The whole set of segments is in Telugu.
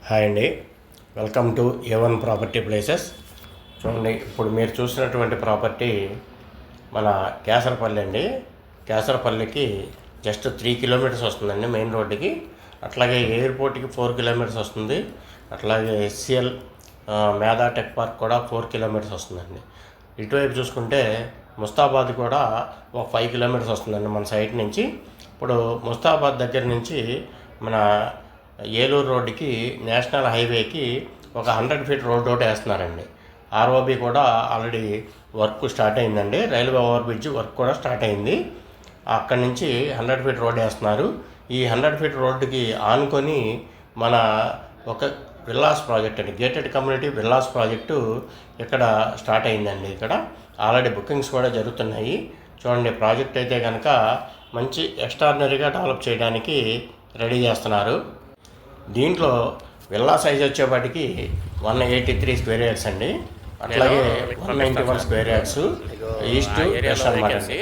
హాయ్ అండి, welcome to A1 property places. చూడండి, ఇప్పుడు మీరు చూసినటువంటి ప్రాపర్టీ మన కేసరపల్లి అండి. కేసరపల్లికి జస్ట్ 3 కిలోమీటర్స్ వస్తుందండి మెయిన్ రోడ్డుకి. అట్లాగే ఎయిర్పోర్ట్కి 4 కిలోమీటర్స్ వస్తుంది. అట్లాగే SCL మేధా టెక్ పార్క్ కూడా 4 కిలోమీటర్స్ వస్తుందండి. ఇటువైపు చూసుకుంటే ముస్తాబాద్ కూడా ఒక 5 కిలోమీటర్స్ వస్తుందండి మన సైట్ నుంచి. ఇప్పుడు ముస్తాబాద్ దగ్గర నుంచి మన ఏలూరు రోడ్డుకి నేషనల్ హైవేకి ఒక 100 ఫీట్ రోడ్ ఒకటి వేస్తున్నారండి. ROB కూడా ఆల్రెడీ వర్క్ స్టార్ట్ అయిందండి. రైల్వే ఓవర్ బ్రిడ్జ్ వర్క్ కూడా స్టార్ట్ అయింది. అక్కడి నుంచి 100 ఫీట్ రోడ్ వేస్తున్నారు. ఈ 100 ఫీట్ రోడ్డుకి ఆనుకొని మన ఒక విల్లాస్ ప్రాజెక్ట్ అండి, గేటెడ్ కమ్యూనిటీ విల్లాస్ ప్రాజెక్టు ఇక్కడ స్టార్ట్ అయిందండి. ఇక్కడ ఆల్రెడీ బుకింగ్స్ కూడా జరుగుతున్నాయి. చూడండి, ప్రాజెక్ట్ అయితే కనుక మంచి ఎక్స్ట్రాడినరీగా డెవలప్ చేయడానికి రెడీ చేస్తున్నారు. దీంట్లో విల్లా సైజ్ వచ్చేపాటికి 183 స్క్వేర్ యార్డ్స్ అండి. అట్లాగే 191 స్క్వేర్ యార్డ్స్ ఈస్ట్ వెస్ట్ అనమాట అండి.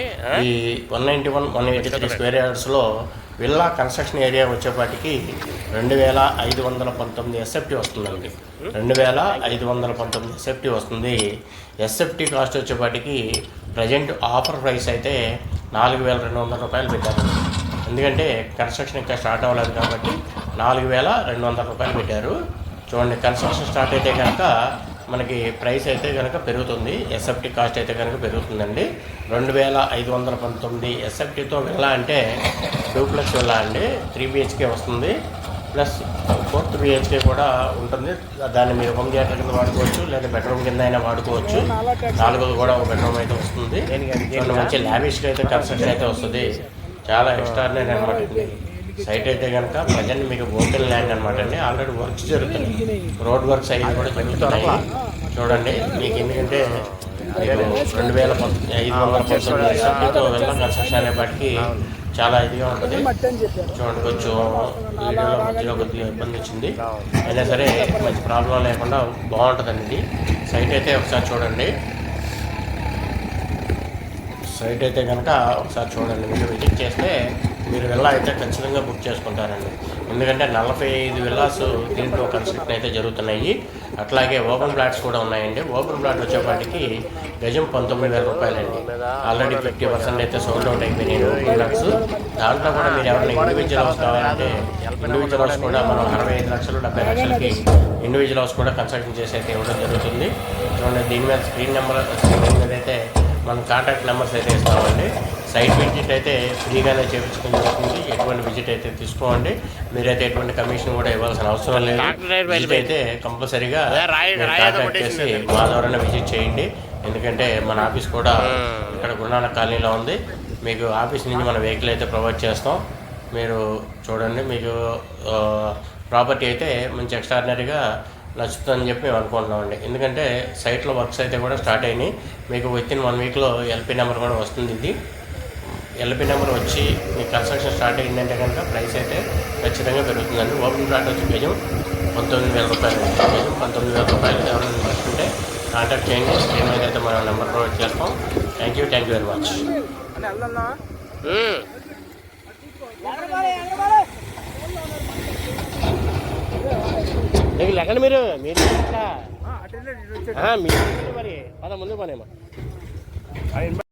ఈ 191, 183 స్క్వేర్ యార్డ్స్లో విల్లా కన్స్ట్రక్షన్ ఏరియా వచ్చేపాటికి 2519 SFT వస్తుందండి. 2519 SFT వస్తుంది. SFT కాస్ట్ వచ్చేపాటికి ప్రజెంట్ ఆఫర్ ప్రైస్ అయితే 4200 రూపాయలు పెట్టారు. ఎందుకంటే కన్స్ట్రక్షన్ ఇంకా స్టార్ట్ అవ్వలేదు కాబట్టి 4200 రూపాయలు పెట్టారు. చూడండి, కన్స్ట్రక్షన్ స్టార్ట్ అయితే కనుక మనకి ప్రైస్ అయితే కనుక పెరుగుతుంది. SFT కాస్ట్ అయితే కనుక పెరుగుతుందండి. 2519 SFTతో విల్లా అంటే డూప్లెక్స్ విల్లా అండి. 3 BHK వస్తుంది, ప్లస్ 4th BHK కూడా ఉంటుంది. దాన్ని మీరు హోమ్ థియేటర్ కింద వాడుకోవచ్చు, లేదా బెడ్రూమ్ కింద అయినా వాడుకోవచ్చు. 4th కూడా ఒక బెడ్రూమ్ అయితే వస్తుంది. మంచి లావిష్గా అయితే కన్స్ట్రక్షన్ అయితే వస్తుంది. చాలా ఎక్స్ట్రాడినరీ అనమాట అండి. సైట్ అయితే కనుక ప్రజెంట్ మీకు ఓపెన్ ల్యాండ్ అనమాట అండి. ఆల్రెడీ వర్క్స్ జరుగుతున్నాయి, రోడ్ వర్క్స్ అవి కూడా జరుగుతున్నాయి. చూడండి, మీకు ఎందుకంటే 2519 SFTతో వెళ్ళిన కన్స్ట్రక్షన్ అనేప్పటికీ చాలా ఇదిగా ఉంటుంది. చూడండి, కొంచెం వీడియోలో మధ్యలో కొద్దిగా ఇబ్బంది వచ్చింది, అయినా సరే మంచి ప్రాబ్లం లేకుండా బాగుంటుందండి. సైట్ అయితే ఒకసారి చూడండి. సైట్ అయితే కనుక ఒకసారి చూడండి. మీరు విజిట్ చేస్తే మీరు విల్లా అయితే ఖచ్చితంగా బుక్ చేసుకుంటారండి. ఎందుకంటే 45 విల్లాస్ దీంట్లో కన్స్ట్రక్షన్ అయితే జరుగుతున్నాయి. అట్లాగే ఓపెన్ ప్లాట్స్ కూడా ఉన్నాయండి. ఓపెన్ ప్లాట్ వచ్చేపాటికి గజం 19,000 రూపాయలండి. ఆల్రెడీ 50% అయితే సోల్డ్ అవుట్ అయిపోయినాయి ఓపెన్ ప్లాట్స్. దాంట్లో కూడా మీరు ఎవరైనా ఇండివిజువల్ హౌస్ కావాలంటే ఇండివిజువల్ హౌస్ కూడా మనం 65 లక్షలు 70 లక్షలకి ఇండివిజువల్ హౌస్ కూడా కన్స్ట్రక్షన్ చేసి అయితే ఇవ్వడం జరుగుతుంది. చూడండి, దీని మీద స్క్రీన్ మీద అయితే మనం కాంటాక్ట్ నెంబర్స్ అయితే ఇస్తామండి. సైట్ విజిట్ అయితే ఫ్రీగానే చేయించుకుని జరుగుతుంది. ఎటువంటి విజిట్ అయితే తీసుకోండి. మీరైతే ఎటువంటి కమిషన్ కూడా ఇవ్వాల్సిన అవసరం లేదు. విజిట్ అయితే కంపల్సరీగా కాంటాక్ట్ చేసి మా ద్వారానే విజిట్ చేయండి. ఎందుకంటే మన ఆఫీస్ కూడా ఇక్కడ గురునానక్ కాలనీలో ఉంది. మీకు ఆఫీస్ నుంచి మన వెహికల్ అయితే ప్రొవైడ్ చేస్తాం. మీరు చూడండి, మీకు ప్రాపర్టీ అయితే మంచి ఎక్స్ట్రాడినరీగా నచ్చుతుందని చెప్పి మేము అనుకుంటున్నామండి. ఎందుకంటే సైట్లో వర్క్స్ అయితే కూడా స్టార్ట్ అయినాయి. మీకు వితిన్ 1 వీక్లో LP నెంబర్ కూడా వస్తుంది. ఇది LP నెంబర్ వచ్చి మీకు కన్స్ట్రక్షన్ స్టార్ట్ అయిందంటే కనుక ప్రైస్ అయితే ఖచ్చితంగా పెరుగుతుందండి. ఓపెన్ ప్లాట్ వచ్చి గజం 19,000 రూపాయలు. గజం 19,000 రూపాయలు. ఎవరైనా నచ్చుకుంటే కాంటాక్ట్ చేయండి. స్క్రీన్ మీద అయితే మనం నెంబర్ ప్రొవైడ్ చేస్తాం. Thank you very much. ఎక్కడ మీరు మరి ముందు పనేమో